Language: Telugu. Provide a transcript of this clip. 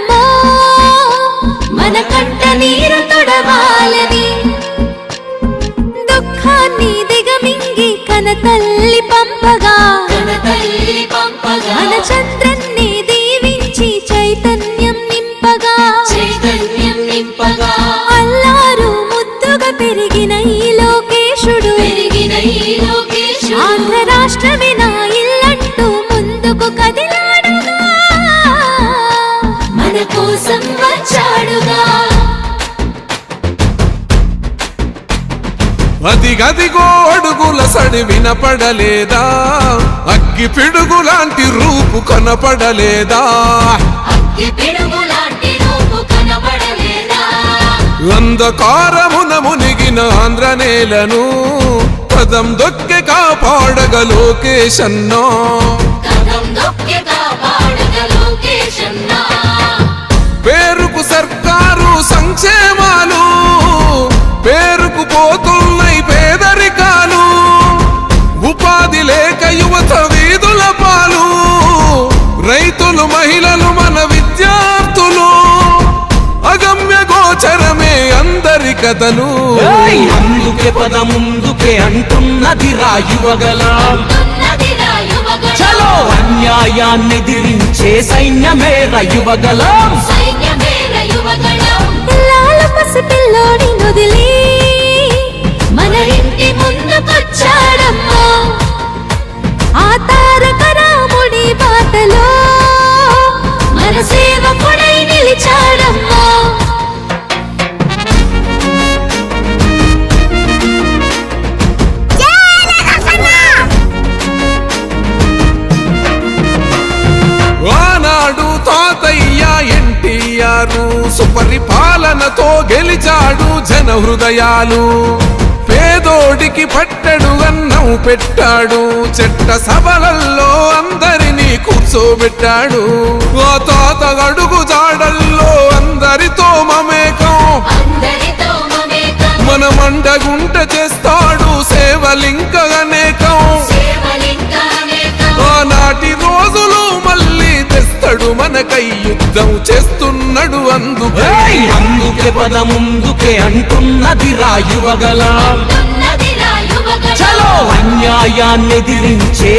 రండమ్మో మన కంట నీరు తొడవాలని దుఃఖాన్ని దిగమింగి కనతల్లి పంపగా మన చంద్రన్ని దీవించి చైతన్యం నింపగా అల్లారు ముద్దుగా పెరిగిన ఈ లోకేశుడు ఆంధ్ర రాష్ట్రమే నా ఇల్లంటూ ముందుకు కదిలాడుగా మన కోసం వచ్చాడుగా అదిగదిగో అడుగుల సడి వినపడలేదా అగ్గి పిడుగులాంటి రూపు కనపడలేదా అంధకారమున మునిగిన ఆంధ్ర నేలను పదం దొక్కె కాపాడగ లోకేశన్నా పేరుకు సర్కారు సంక్షేమాలు పేరుకు పోతున్నాయి పేదరికాలు ఉపాధి లేక యువత వీధుల పాలు రైతులు మహిళలు మన విద్యార్థులు అగమ్య గోచరమే అందరి కథలు అందుకే పద ముందుకే అంటున్నది రాయువగలం చలో అన్యాయాన్ని దిరించే సైన్యమే రయువగలం పసిపిల్లోని నొదిలి మన ఇంటి ముందుకొచ్చాడమ్మా ఆ తారక రాముడి బాటలో మన సేవకుడై నిలిచాడమ్మా ఆనాడు తాతయ్య ఎన్టీఆర్ సుపరిపాలనతో గెలిచాడు జన హృదయాలు పేదోడికి పట్టెడు అన్నం పెట్టాడు చెట్ట సభలల్లో అందరినీ కూర్చోబెట్టాడు ఆ తాత అడుగు జాడల్లో అందరితో మమేకం మన మండగుంట చేస్తాడు సేవలింక అనేకం ఆనాటి రోజులు మళ్ళీ తెస్తాడు మనకై యుద్ధం చేస్తున్నాడు అందుకే పద ముందుకే అంటున్నది రాయువగలం చలో అన్యాయాన్ని దిరించే